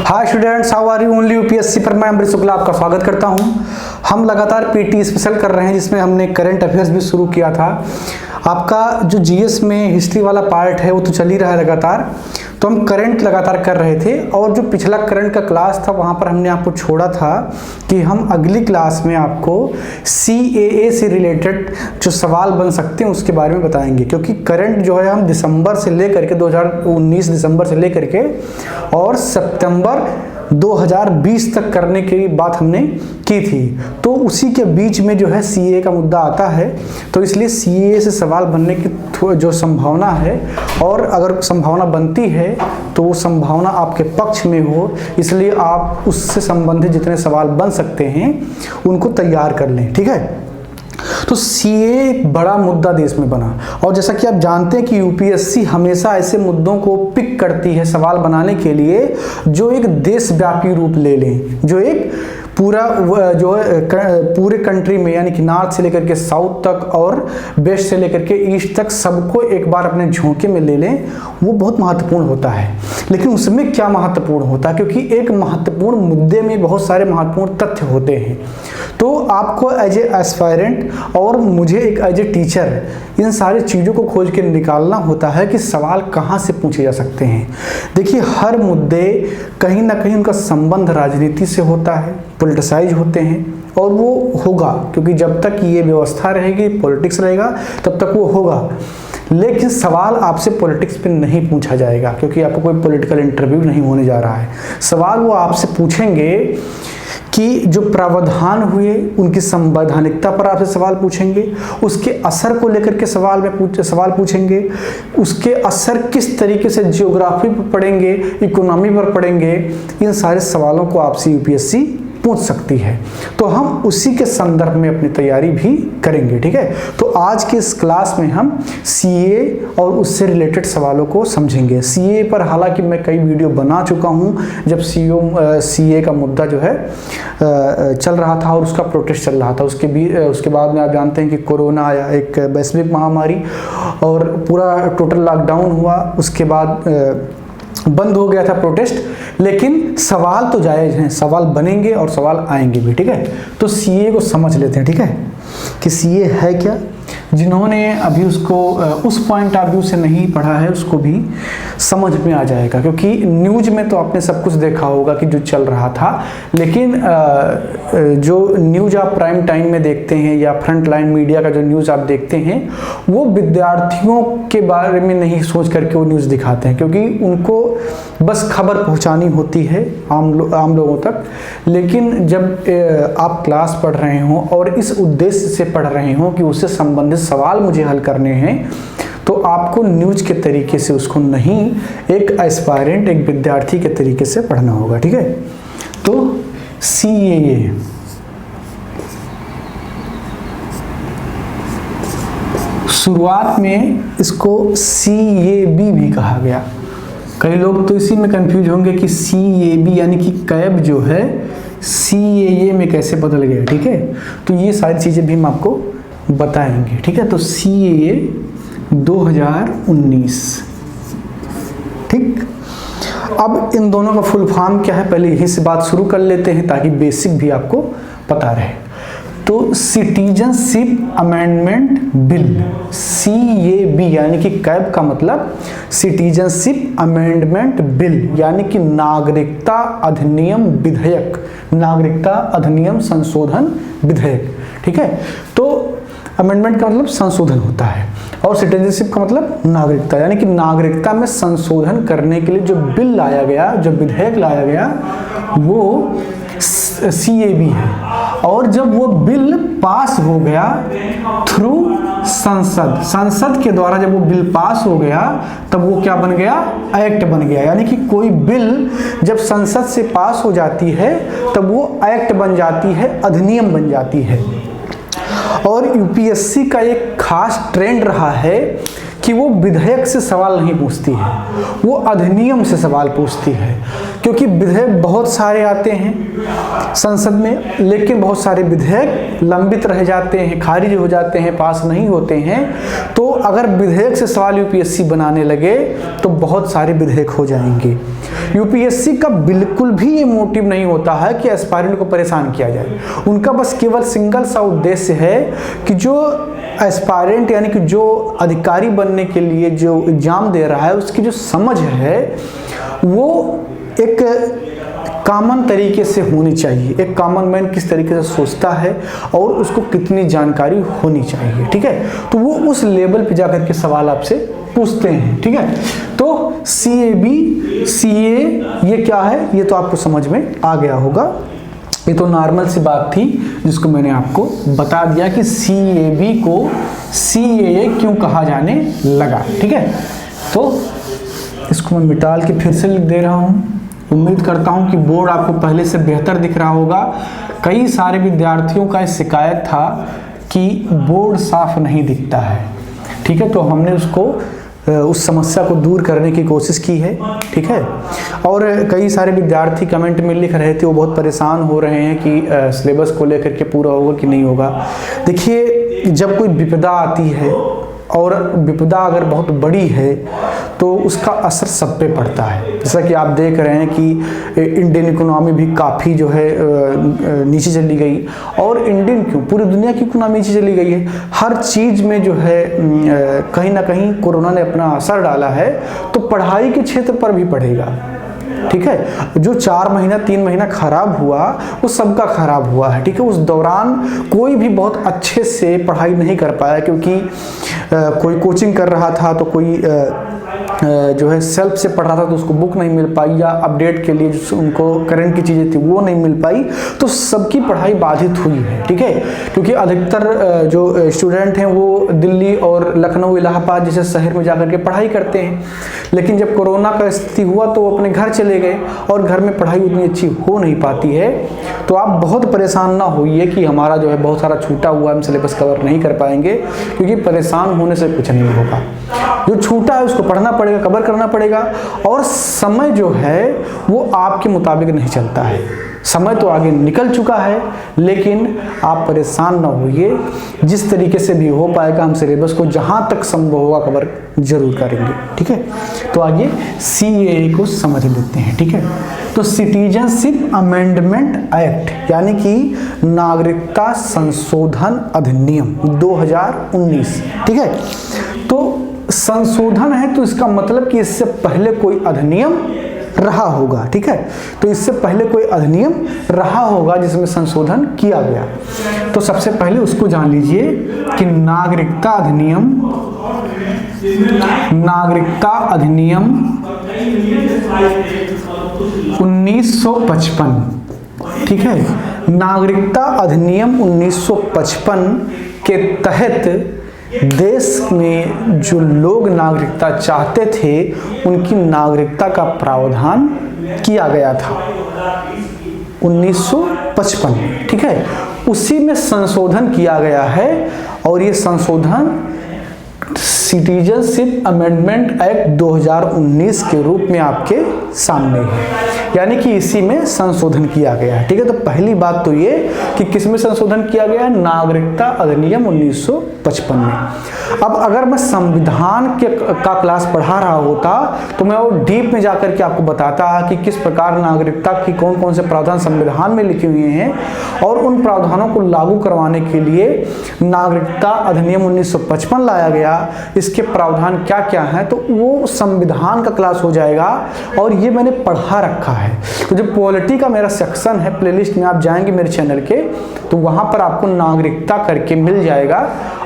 Hi students, how are you? Only UPSC पर मैं अमृत शुक्ला आपका स्वागत करता हूं। हम लगातार पीटी स्पेशल कर रहे हैं जिसमें हमने करंट अफेयर्स भी शुरू किया था। आपका जो जीएस में हिस्ट्री वाला पार्ट है वो तो चल ही रहा है लगातार, तो हम करंट लगातार कर रहे थे। और जो पिछला करंट का क्लास था वहाँ पर हमने आपको छोड़ा था कि हम अगली क्लास में आपको CAA से रिलेटेड जो सवाल बन सकते हैं उसके बारे में बताएंगे, क्योंकि करंट जो है हम दिसंबर से लेकर के 2019 दिसंबर से लेकर के और सितंबर 2020 तक करने की बात हमने की थी। तो उसी के बीच में जो है CAA का मुद्दा आता है, तो इसलिए CAA से सवाल बनने की जो संभावना है, और अगर संभावना बनती है तो वो संभावना आपके पक्ष में हो, इसलिए आप उससे संबंधित जितने सवाल बन सकते हैं उनको तैयार कर लें। ठीक है, तो CAA एक बड़ा मुद्दा देश में बना, और जैसा कि आप जानते हैं कि यूपीएससी हमेशा ऐसे मुद्दों को पिक करती है सवाल बनाने के लिए जो एक देशव्यापी रूप ले लें, जो एक पूरा जो है पूरे कंट्री में, यानी कि नॉर्थ से लेकर के साउथ तक और वेस्ट से लेकर के ईस्ट तक सबको एक बार अपने झोंके में ले लें। वो बहुत महत्वपूर्ण होता है। लेकिन उसमें क्या महत्वपूर्ण होता है, क्योंकि एक महत्वपूर्ण मुद्दे में बहुत सारे महत्वपूर्ण तथ्य होते हैं। तो आपको एज ए एस्पायरेंट और मुझे एक एज ए टीचर इन सारी चीज़ों को खोज के निकालना होता है कि सवाल कहाँ से पूछे जा सकते हैं। देखिए, हर मुद्दे कहीं ना कहीं उनका संबंध राजनीति से होता है, पॉलिटिसाइज होते हैं, और वो होगा, क्योंकि जब तक ये व्यवस्था रहेगी, पॉलिटिक्स रहेगा, तब तक वो होगा। लेकिन सवाल आपसे पॉलिटिक्स पे नहीं पूछा जाएगा, क्योंकि आपको कोई पॉलिटिकल इंटरव्यू नहीं होने जा रहा है। सवाल वो आपसे पूछेंगे कि जो प्रावधान हुए उनकी संवैधानिकता पर आपसे सवाल पूछेंगे, उसके असर को लेकर के सवाल पूछेंगे, उसके असर किस तरीके से जियोग्राफी पर पड़ेंगे, इकोनॉमी पर पड़ेंगे। इन सारे सवालों को आपसे यूपीएससी पूछ सकती है। तो हम उसी के संदर्भ में अपनी तैयारी भी करेंगे। ठीक है, तो आज के इस क्लास में हम CAA और उससे रिलेटेड सवालों को समझेंगे। CAA पर हालांकि मैं कई वीडियो बना चुका हूं, जब CAA का मुद्दा जो है चल रहा था और उसका प्रोटेस्ट चल रहा था। उसके बाद में आप जानते हैं कि कोरोना आया, एक वैश्विक महामारी, और पूरा टोटल लॉकडाउन हुआ। उसके बाद बंद हो गया था प्रोटेस्ट। लेकिन सवाल तो जायज़ हैं, सवाल बनेंगे और सवाल आएंगे भी। ठीक है, तो CAA को समझ लेते हैं। ठीक है, कि CAA है क्या। जिन्होंने अभी उसको उस पॉइंट ऑफ व्यू से नहीं पढ़ा है उसको भी समझ में आ जाएगा, क्योंकि न्यूज़ में तो आपने सब कुछ देखा होगा कि जो चल रहा था। लेकिन जो न्यूज़ आप प्राइम टाइम में देखते हैं या फ्रंट लाइन मीडिया का जो न्यूज़ आप देखते हैं, वो विद्यार्थियों के बारे में नहीं सोच करके वो न्यूज़ दिखाते हैं, क्योंकि उनको बस खबर पहुंचानी होती है आम लोगों तक। लेकिन जब आप क्लास पढ़ रहे हों और इस उद्देश्य से पढ़ रहे हों कि उससे संबंधित सवाल मुझे हल करने हैं, तो आपको न्यूज़ के तरीके से उसको नहीं, एक एस्पायरेंट, एक विद्यार्थी के तरीके से पढ़ना होगा। ठीक है, तो CAA शुरुआत में इसको CAB भी कहा गया। कई लोग तो इसी में कंफ्यूज होंगे कि CAB यानी कि कैब जो है CAA में कैसे बदल गया। ठीक है, तो ये सारी चीज़ें भी हम आपको बताएंगे। ठीक है, तो CAA 2019। ठीक, अब इन दोनों का फुल फॉर्म क्या है, पहले यहीं से बात शुरू कर लेते हैं ताकि बेसिक भी आपको पता रहे। तो सिटीजनशिप अमेंडमेंट बिल, CAB यानी कि कैब का मतलब सिटीजनशिप अमेंडमेंट बिल, यानी कि नागरिकता अधिनियम विधेयक, नागरिकता अधिनियम संशोधन विधेयक। ठीक है, तो अमेंडमेंट का मतलब संशोधन होता है, और सिटीजनशिप का मतलब नागरिकता, यानी कि नागरिकता में संशोधन करने के लिए जो बिल लाया गया, जो विधेयक लाया गया, वो CAB है। और जब वो बिल पास हो गया थ्रू संसद के द्वारा, जब वो बिल पास हो गया तब वो क्या बन गया, एक्ट बन गया। यानी कि कोई बिल जब संसद से पास हो जाती है तब वो एक्ट बन जाती है, अधिनियम बन जाती है। और यूपीएससी का एक खास ट्रेंड रहा है कि वो विधेयक से सवाल नहीं पूछती है, वो अधिनियम से सवाल पूछती है। क्योंकि विधेयक बहुत सारे आते हैं संसद में, लेकिन बहुत सारे विधेयक लंबित रह जाते हैं, खारिज हो जाते हैं, पास नहीं होते हैं। तो अगर विधेयक से सवाल यूपीएससी बनाने लगे तो बहुत सारे विधेयक हो जाएंगे। यूपीएससी का बिल्कुल भी ये मोटिव नहीं होता है कि एस्पायरेंट को परेशान किया जाए। उनका बस केवल सिंगल सा उद्देश्य है कि जो एस्पायरेंट यानी कि जो अधिकारी बनने के लिए जो एग्जाम दे रहा है उसकी जो समझ है वो एक कॉमन तरीके से होनी चाहिए। एक कॉमन मैन किस तरीके से सोचता है और उसको कितनी जानकारी होनी चाहिए, ठीक है। तो वो उस लेवल पे जाकर के सवाल आपसे पूछते हैं, ठीक है। तो CAB CA ये क्या है ये तो आपको समझ में आ गया होगा। ये तो नॉर्मल सी बात थी जिसको मैंने आपको बता दिया कि CAB को CAA क्यों कहा जाने लगा, ठीक है। तो इसको मैं मिटा के फिर से लिख दे रहा हूँ। उम्मीद करता हूँ कि बोर्ड आपको पहले से बेहतर दिख रहा होगा। कई सारे विद्यार्थियों का शिकायत था कि बोर्ड साफ नहीं दिखता है, ठीक है। तो हमने उसको उस समस्या को दूर करने की कोशिश की है, ठीक है। और कई सारे विद्यार्थी कमेंट में लिख रहे थे, वो बहुत परेशान हो रहे हैं कि सिलेबस को लेकर के पूरा होगा कि नहीं होगा। देखिए, जब कोई विपदा आती है और विपदा अगर बहुत बड़ी है तो उसका असर सब पे पड़ता है। जैसा कि आप देख रहे हैं कि इंडियन इकोनॉमी भी काफ़ी जो है नीचे चली गई। और इंडियन क्यों, पूरी दुनिया की इकोनॉमी नीचे चली गई है। हर चीज़ में जो है कहीं ना कहीं कोरोना ने अपना असर डाला है। तो पढ़ाई के क्षेत्र पर भी पड़ेगा, ठीक है। जो 4 महीना 3 महीना खराब हुआ वो सबका खराब हुआ है, ठीक है। उस दौरान कोई भी बहुत अच्छे से पढ़ाई नहीं कर पाया, क्योंकि कोई कोचिंग कर रहा था तो कोई जो है सेल्फ से पढ़ रहा था तो उसको बुक नहीं मिल पाई, या अपडेट के लिए जो उनको करंट की चीज़ें थी वो नहीं मिल पाई। तो सबकी पढ़ाई बाधित हुई है, ठीक है। क्योंकि अधिकतर जो स्टूडेंट हैं वो दिल्ली और लखनऊ इलाहाबाद जैसे शहर में जाकर के पढ़ाई करते हैं। लेकिन जब कोरोना का स्थिति हुआ तो वो अपने घर चले गए और घर में पढ़ाई उतनी अच्छी हो नहीं पाती है। तो आप बहुत परेशान ना होइए कि हमारा जो है बहुत सारा छूटा हुआ, हम सिलेबस कवर नहीं कर पाएंगे, क्योंकि परेशान होने से कुछ नहीं होगा। जो छूटा है उसको पढ़ना पड़ेगा, कवर करना पड़ेगा। और समय जो है वो आपके मुताबिक नहीं चलता है, समय तो आगे निकल चुका है। लेकिन आप परेशान ना होइए, जिस तरीके से भी हो पाएगा हम सिलेबस को जहां तक संभव होगा कवर जरूर करेंगे, ठीक है। तो आइए CAA को समझ लेते हैं, ठीक है। तो सिटीजनशिप अमेंडमेंट एक्ट यानी कि नागरिकता संशोधन अधिनियम 2019, ठीक है। तो संशोधन है तो इसका मतलब कि इससे पहले कोई अधिनियम रहा होगा, ठीक है। तो इससे पहले कोई अधिनियम रहा होगा जिसमें संशोधन किया गया। तो सबसे पहले उसको जान लीजिए कि नागरिकता अधिनियम 1955, ठीक है। नागरिकता अधिनियम 1955 के तहत देश में जो लोग नागरिकता चाहते थे उनकी नागरिकता का प्रावधान किया गया था 1955, ठीक है। उसी में संशोधन किया गया है और ये संशोधन सिटीजनशिप अमेंडमेंट एक्ट 2019 के रूप में आपके सामने है, यानी कि इसी में संशोधन किया गया है, ठीक है। तो पहली बात तो ये कि किसमें संशोधन किया गया है, नागरिकता अधिनियम 1955 में। अब अगर मैं संविधान का क्लास पढ़ा रहा होता तो मैं वो डीप में जाकर के आपको बताता कि किस प्रकार नागरिकता की कौन कौन से प्रावधान संविधान में लिखे हुए हैं और उन प्रावधानों को लागू करवाने के लिए नागरिकता अधिनियम 1955 लाया गया। इसके प्रावधान क्या क्या हैं तो वो संविधान का क्लास हो जाएगा और ये मैंने पढ़ा रखा है। तो जो पॉलिटी का मेरा सेक्शन है प्लेलिस्ट में आप जाएंगे मेरे चैनल के तो वहाँ पर आपको नागरिकता करके मिल जाएगा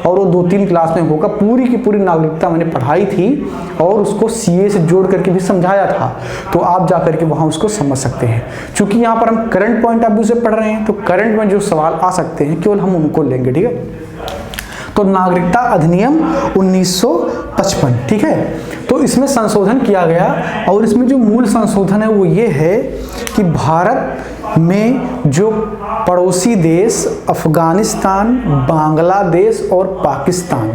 और वो 2-3 क्लास में होगा। पूरी की पूरी नागरिकता मैंने पढ़ाई थी और उसको CA से जोड़ करके भी समझाया था, तो आप जा करके वहाँ उसको समझ सकते हैं। क्योंकि यहाँ पर हम करंट पॉइंट ऑफ व्यू से पढ़ रहे हैं तो करंट में जो सवाल आ सकते हैं केवल हम उनको लेंगे, ठीक है। तो नागरिकता अधिनियम 1955, ठीक है। तो इसमें संशोधन किया गया और इसमें जो मूल संशोधन है वो ये है कि भारत में जो पड़ोसी देश अफगानिस्तान, बांग्लादेश और पाकिस्तान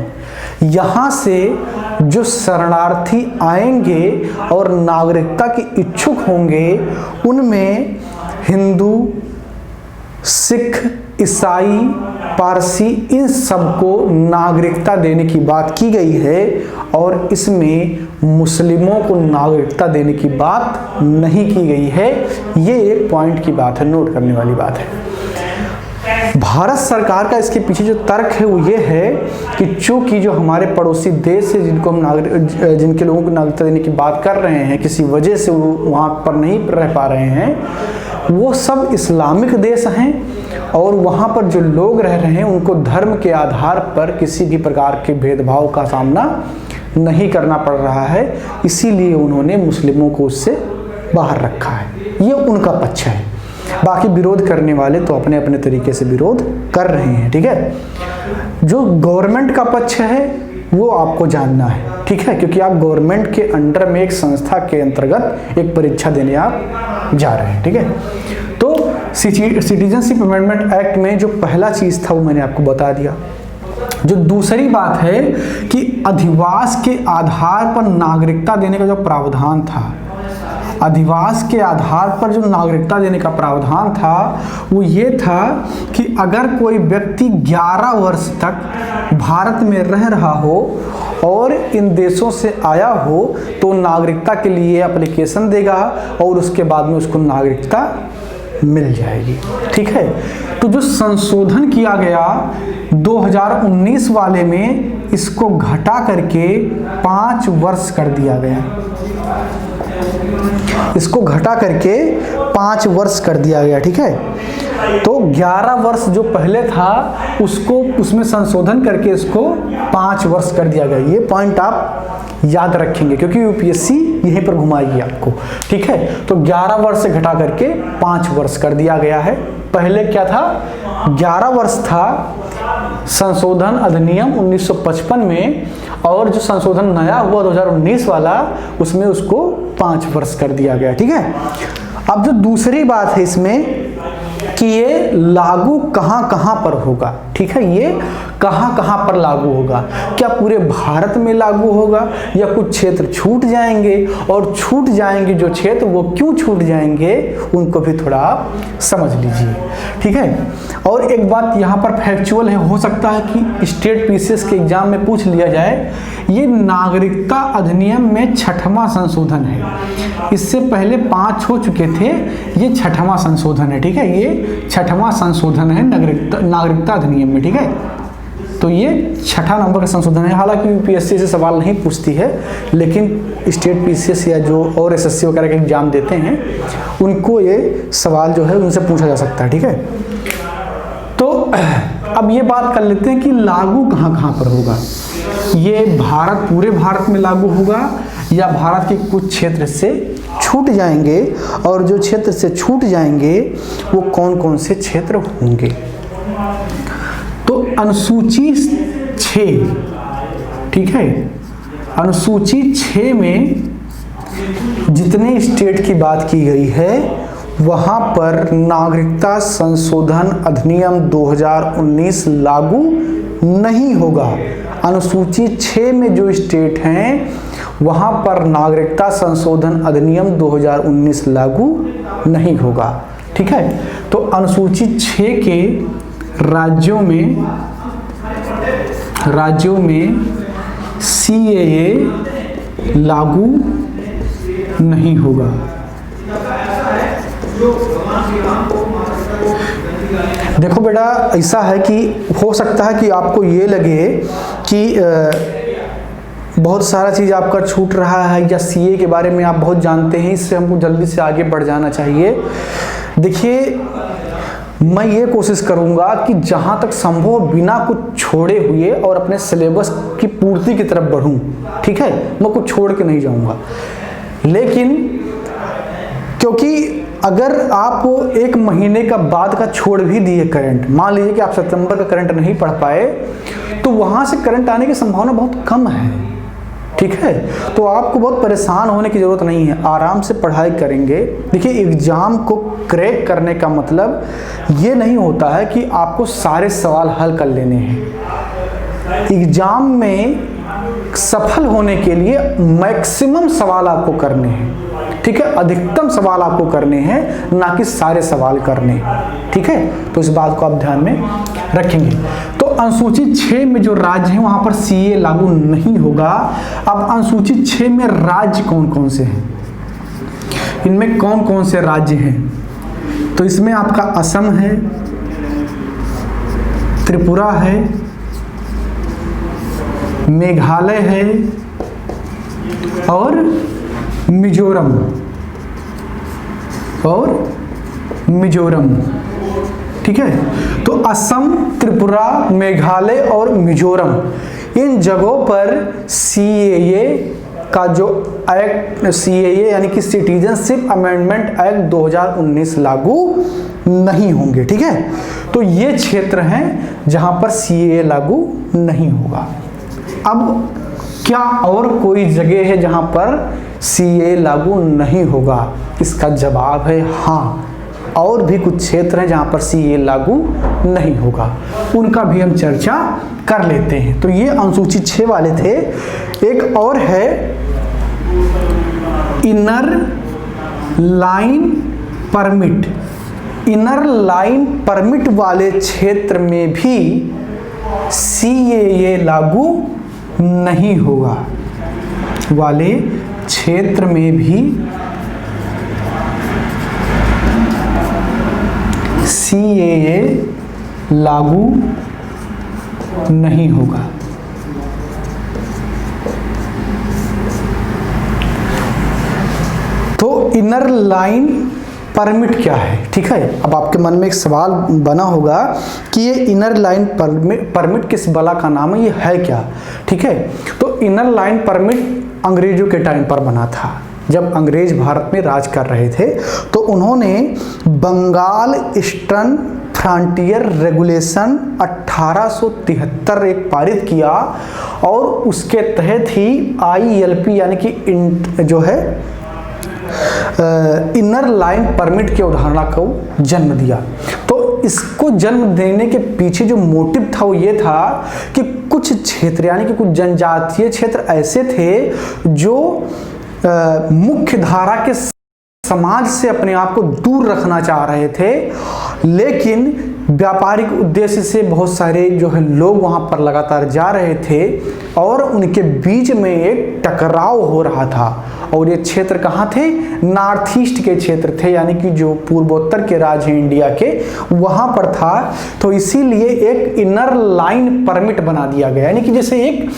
यहाँ से जो शरणार्थी आएंगे और नागरिकता के इच्छुक होंगे, उनमें हिंदू, सिख, ईसाई, पारसी, इन सबको नागरिकता देने की बात की गई है और इसमें मुस्लिमों को नागरिकता देने की बात नहीं की गई है। ये एक पॉइंट की बात है, नोट करने वाली बात है। भारत सरकार का इसके पीछे जो तर्क है वो ये है कि चूंकि जो हमारे पड़ोसी देश है जिनके लोगों को नागरिकता देने की बात कर रहे हैं, किसी वजह से वो वहाँ पर नहीं रह पा रहे हैं, वो सब इस्लामिक देश हैं और वहाँ पर जो लोग रह रहे हैं उनको धर्म के आधार पर किसी भी प्रकार के भेदभाव का सामना नहीं करना पड़ रहा है, इसीलिए उन्होंने मुस्लिमों को उससे बाहर रखा है। ये उनका पक्ष है। बाकी विरोध करने वाले तो अपने अपने तरीके से विरोध कर रहे हैं, ठीक है। जो गवर्नमेंट का पक्ष है वो आपको जानना है, ठीक है, क्योंकि आप गवर्नमेंट के अंडर में एक संस्था के अंतर्गत एक परीक्षा देने आप जा रहे हैं, ठीक है। तो सिटीजनशिप अमेंडमेंट एक्ट में जो पहला चीज़ था वो मैंने आपको बता दिया। जो दूसरी बात है कि अधिवास के आधार पर नागरिकता देने का जो प्रावधान था, अधिवास के आधार पर जो नागरिकता देने का प्रावधान था वो ये था कि अगर कोई व्यक्ति 11 वर्ष तक भारत में रह रहा हो और इन देशों से आया हो तो नागरिकता के लिए एप्लीकेशन देगा और उसके बाद में उसको नागरिकता मिल जाएगी, ठीक है। तो जो संशोधन किया गया 2019 वाले में, इसको घटा करके 5 वर्ष कर दिया गया, इसको घटा करके 5 वर्ष कर दिया गया, ठीक है। तो 11 वर्ष जो पहले था उसको उसमें संशोधन करके इसको 5 वर्ष कर दिया गया। ये पॉइंट आप याद रखेंगे क्योंकि यूपीएससी यहीं पर घुमाएगी आपको, ठीक है। तो 11 वर्ष से घटा करके 5 वर्ष कर दिया गया है। पहले क्या था, 11 वर्ष था संशोधन अधिनियम 1955 में, और जो संशोधन नया हुआ 2019 वाला उसमें उसको 5 वर्ष कर दिया गया, ठीक है। अब जो दूसरी बात है इसमें कि ये लागू कहाँ कहाँ पर होगा, ठीक है, ये कहाँ कहाँ पर लागू होगा, क्या पूरे भारत में लागू होगा या कुछ क्षेत्र छूट जाएंगे, और छूट जाएंगे जो क्षेत्र वो क्यों छूट जाएंगे उनको भी थोड़ा आप समझ लीजिए, ठीक है। और एक बात यहाँ पर फैक्चुअल है, हो सकता है कि स्टेट पीसीएस के एग्जाम में पूछ लिया जाए, ये नागरिकता अधिनियम में 6वां संशोधन है। इससे पहले 5 हो चुके थे, ये 6वां संशोधन है, ठीक है। ये 6वां संशोधन है नागरिकता अधिनियम में, ठीक है। तो ये 6ठा नंबर का संशोधन है। हालांकि यूपीएससी से सवाल नहीं पूछती है, लेकिन स्टेट पीसीएस या जो और एसएससी वगैरह के एग्जाम देते हैं उनको ये सवाल जो है उनसे पूछा जा सकता है, ठीक है। तो अब ये बात कर लेते हैं कि लागू कहाँ कहाँ पर होगा। ये पूरे भारत में लागू होगा या भारत के कुछ क्षेत्र से छूट जाएंगे, और जो क्षेत्र से छूट जाएंगे वो कौन कौन से क्षेत्र होंगे। तो अनुसूची 6, ठीक है, अनुसूची 6 में जितने स्टेट की बात की गई है वहाँ पर नागरिकता संशोधन अधिनियम 2019 लागू नहीं होगा। अनुसूची 6 में जो स्टेट हैं वहाँ पर नागरिकता संशोधन अधिनियम 2019 लागू नहीं होगा, ठीक है। तो अनुसूची 6 के राज्यों में सीएए लागू नहीं होगा। देखो बेटा, ऐसा है कि हो सकता है कि आपको ये लगे कि बहुत सारा चीज़ आपका छूट रहा है या सीए के बारे में आप बहुत जानते हैं, इससे हमको जल्दी से आगे बढ़ जाना चाहिए। देखिए, मैं ये कोशिश करूँगा कि जहाँ तक संभव बिना कुछ छोड़े हुए और अपने सिलेबस की पूर्ति की तरफ बढ़ूँ, ठीक है। मैं कुछ छोड़ के नहीं जाऊँगा, लेकिन क्योंकि अगर आप 1 महीने का बाद का छोड़ भी दिए करंट, मान लीजिए कि आप सितंबर का करंट नहीं पढ़ पाए, तो वहाँ से करंट आने की संभावना बहुत कम है, ठीक है। तो आपको बहुत परेशान होने की ज़रूरत नहीं है, आराम से पढ़ाई करेंगे। देखिए, एग्ज़ाम को क्रैक करने का मतलब ये नहीं होता है कि आपको सारे सवाल हल कर लेने हैं। एग्जाम में सफल होने के लिए मैक्सिमम सवाल आपको करने हैं, ठीक है, अधिकतम सवाल आपको करने हैं, ना कि सारे सवाल करने, ठीक है। तो इस बात को आप ध्यान में रखेंगे। तो अनुसूची 6 में जो राज्य हैं वहां पर सीए लागू नहीं होगा। अब अनुसूची 6 में राज्य कौन कौन से हैं, इनमें कौन कौन से राज्य हैं? तो इसमें आपका असम है, त्रिपुरा है, मेघालय है और मिजोरम ठीक है। तो असम, त्रिपुरा, मेघालय और मिजोरम, इन जगहों पर सीएए का जो एक्ट, सीएए यानी कि सिटीजनशिप अमेंडमेंट एक्ट 2019 लागू नहीं होंगे, ठीक है। तो ये क्षेत्र हैं जहां पर सीएए लागू नहीं होगा। अब क्या और कोई जगह है जहां पर सीए लागू नहीं होगा? इसका जवाब है हाँ, और भी कुछ क्षेत्र हैं जहां पर सीए लागू नहीं होगा, उनका भी हम चर्चा कर लेते हैं। तो ये अनुसूची 6 वाले थे। एक और है inner line permit. Inner line permit वाले क्षेत्र में भी सीएए लागू नहीं होगा, वाले क्षेत्र में भी सीएए लागू नहीं होगा। तो इनर लाइन परमिट क्या है, ठीक है। अब आपके मन में एक सवाल बना होगा कि ये इनर लाइन परमिट किस बला का नाम है, ये है क्या, ठीक है। तो इनर लाइन परमिट अंग्रेजों के टाइम पर बना था, जब अंग्रेज भारत में राज कर रहे थे। तो उन्होंने बंगाल ईस्टर्न फ्रंटियर रेगुलेशन 1873 एक पारित किया और उसके तहत ही ILP यानी कि जो है इनर लाइन परमिट की अवधारणा को जन्म दिया। तो इसको जन्म देने के पीछे जो मोटिव था वो ये था कि कुछ क्षेत्र यानी कि कुछ जनजातीय क्षेत्र ऐसे थे जो मुख्य धारा के समाज से अपने आप को दूर रखना चाह रहे थे, लेकिन व्यापारिक उद्देश्य से बहुत सारे जो है लोग वहां पर लगातार जा रहे थे और उनके बीच में एक टकराव हो रहा था। और ये क्षेत्र कहाँ थे? नॉर्थ ईस्ट के क्षेत्र थे, यानी कि जो पूर्वोत्तर के राज्य हैं इंडिया के, वहां पर था। तो इसीलिए एक इनर लाइन परमिट बना दिया गया, यानी कि जैसे एक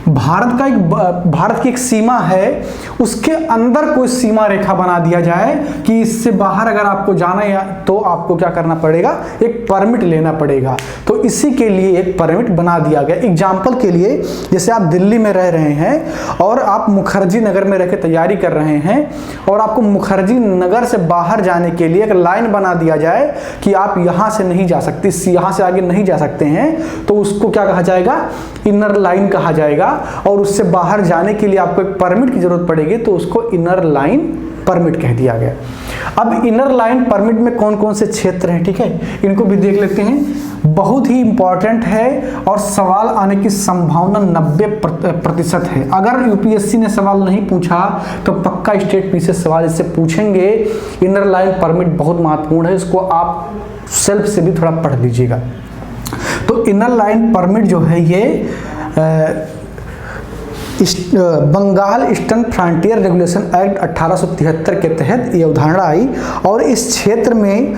भारत की एक सीमा है, उसके अंदर कोई सीमा रेखा बना दिया जाए कि इससे बाहर अगर आपको जाना है तो आपको क्या करना पड़ेगा, एक परमिट लेना पड़ेगा। तो इसी के लिए एक परमिट बना दिया गया। एग्जाम्पल के लिए, जैसे आप दिल्ली में रह रहे हैं और आप मुखर्जी नगर में रह के तैयारी कर रहे हैं और आपको मुखर्जी नगर से बाहर जाने के लिए एक लाइन बना दिया जाए कि आप यहाँ से नहीं जा सकते, यहाँ से आगे नहीं जा सकते हैं, तो उसको क्या कहा जाएगा? इनर लाइन कहा जाएगा। और उससे बाहर जाने के लिए आपको एक परमिट की जरूरत पड़ेगी, तो उसको इनर लाइन परमिट कह दिया गया। अब इनर लाइन परमिट में कौन कौन से क्षेत्र हैं, ठीक है, इनको भी देख लेते हैं। बहुत ही इंपॉर्टेंट है और सवाल आने की संभावना 90% है। अगर यूपीएससी ने सवाल नहीं पूछा तो पक्का स्टेट पी से सवाल इससे पूछेंगे। इनर लाइन परमिट बहुत महत्वपूर्ण है, इसको आप सेल्फ से भी थोड़ा पढ़ लीजिएगा। तो इनर लाइन परमिट जो है ये Bengal eastern frontier regulation act 1873 के तहत ये अवधारणा आई। और इस क्षेत्र में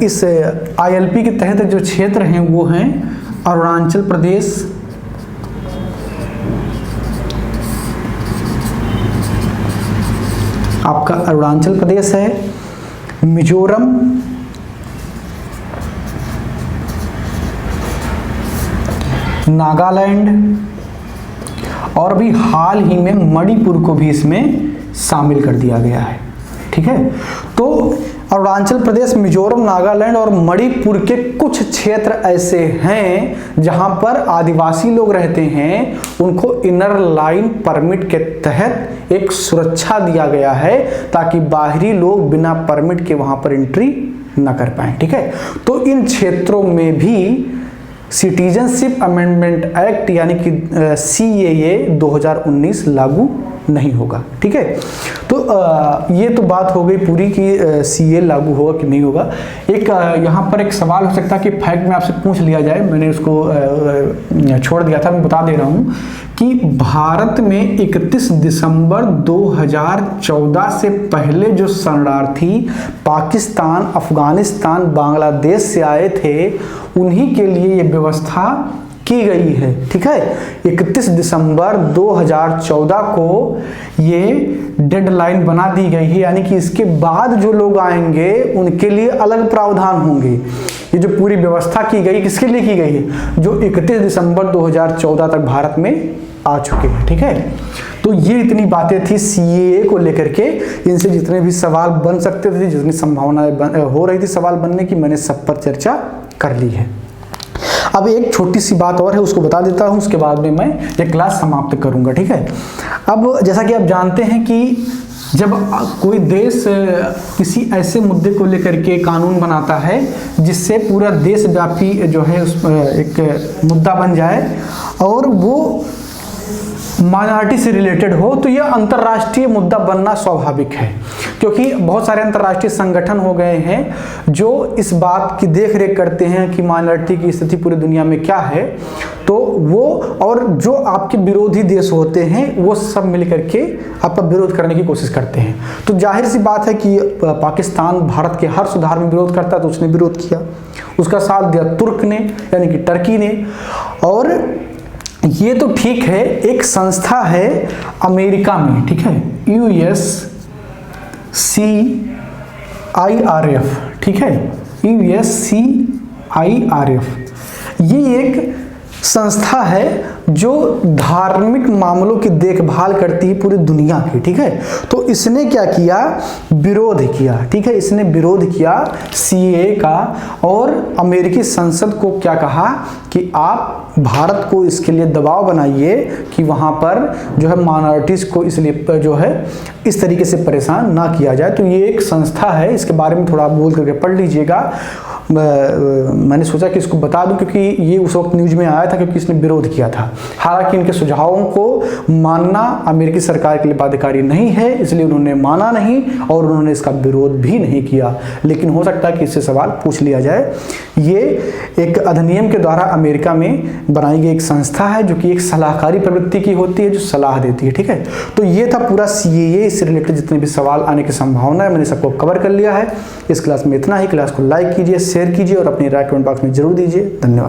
इस ILP के तहत जो क्षेत्र हैं वो हैं अरुणाचल प्रदेश, आपका अरुणाचल प्रदेश है, मिजोरम, नागालैंड और अभी हाल ही में मणिपुर को भी इसमें शामिल कर दिया गया है, ठीक है। तो अरुणाचल प्रदेश, मिजोरम, नागालैंड और मणिपुर के कुछ क्षेत्र ऐसे हैं जहां पर आदिवासी लोग रहते हैं, उनको इनर लाइन परमिट के तहत एक सुरक्षा दिया गया है ताकि बाहरी लोग बिना परमिट के वहां पर एंट्री न कर पाए, ठीक है। तो इन क्षेत्रों में भी सिटीजनशिप अमेंडमेंट एक्ट यानी कि CAA 2019 लागू नहीं होगा। ठीक है, तो ये तो बात हो गई पूरी कि CAA लागू होगा कि नहीं होगा। एक यहाँ पर एक सवाल हो सकता है कि फैक्ट में आपसे पूछ लिया जाए, मैंने उसको छोड़ दिया था, मैं बता दे रहा हूँ कि भारत में 31 दिसंबर 2014 से पहले जो शरणार्थी पाकिस्तान, अफगानिस्तान, बांग्लादेश से आए थे उन्हीं के लिए ये व्यवस्था की गई है। ठीक है, 31 दिसंबर 2014 को ये डेडलाइन बना दी गई है, यानी कि इसके बाद जो लोग आएंगे उनके लिए अलग प्रावधान होंगे। ये जो पूरी व्यवस्था की गई किसके लिए की गई है? जो 31 दिसंबर 2014 तक भारत में आ चुके हैं। ठीक है, तो ये इतनी बातें थी CAA को लेकर के। इनसे जितने भी सवाल बन सकते थे, जितनी संभावनाएं हो रही थी सवाल बनने की, मैंने सब पर चर्चा कर ली है। अब एक छोटी सी बात और है, उसको बता देता हूं, उसके बाद में मैं ये क्लास समाप्त करूंगा। ठीक है, अब जैसा कि आप जानते हैं कि जब कोई देश किसी ऐसे मुद्दे को लेकर के कानून बनाता है जिससे पूरा देशव्यापी जो है उस एक मुद्दा बन जाए और वो माइनॉरिटी से रिलेटेड हो, तो यह अंतर्राष्ट्रीय मुद्दा बनना स्वाभाविक है, क्योंकि बहुत सारे अंतर्राष्ट्रीय संगठन हो गए हैं जो इस बात की देख रेख करते हैं कि माइनॉरिटी की स्थिति पूरी दुनिया में क्या है। तो वो और जो आपके विरोधी देश होते हैं वो सब मिलकर के आपका विरोध करने की कोशिश करते हैं। तो जाहिर सी बात है कि पाकिस्तान भारत के हर सुधार में विरोध करता है, तो उसने विरोध किया, उसका साथ दिया तुर्क ने यानी कि टर्की ने। और ये तो ठीक है, एक संस्था है अमेरिका में, ठीक है, USCIRF, ठीक है, USCIRF, ये एक संस्था है जो धार्मिक मामलों की देखभाल करती है पूरी दुनिया की। ठीक है, तो इसने क्या किया? विरोध किया। ठीक है, इसने विरोध किया CAA का और अमेरिकी संसद को क्या कहा कि आप भारत को इसके लिए दबाव बनाइए कि वहां पर जो है माइनॉरिटीज को इसलिए जो है इस तरीके से परेशान ना किया जाए। तो ये एक संस्था है, इसके बारे में थोड़ा आप बोल करके पढ़ लीजिएगा। मैंने सोचा कि इसको बता दूं क्योंकि ये उस वक्त न्यूज में आया था, क्योंकि इसने विरोध किया था। हालांकि इनके सुझावों को मानना अमेरिकी सरकार के लिए बाध्यकारी नहीं है, इसलिए उन्होंने माना नहीं और उन्होंने इसका विरोध भी नहीं किया। लेकिन हो सकता है कि इससे सवाल पूछ लिया जाए। ये एक अधिनियम के द्वारा अमेरिका में बनाई गई एक संस्था है जो कि एक सलाहकारी प्रवृत्ति की होती है, जो सलाह देती है। ठीक है, तो ये था पूरा CAA, इससे रिलेटेड जितने भी सवाल आने की संभावना है मैंने सबको कवर कर लिया है। इस क्लास में इतना ही। क्लास को लाइक कीजिए, शेयर कीजिए और अपनी राय कमेंट बॉक्स में जरूर दीजिए। धन्यवाद।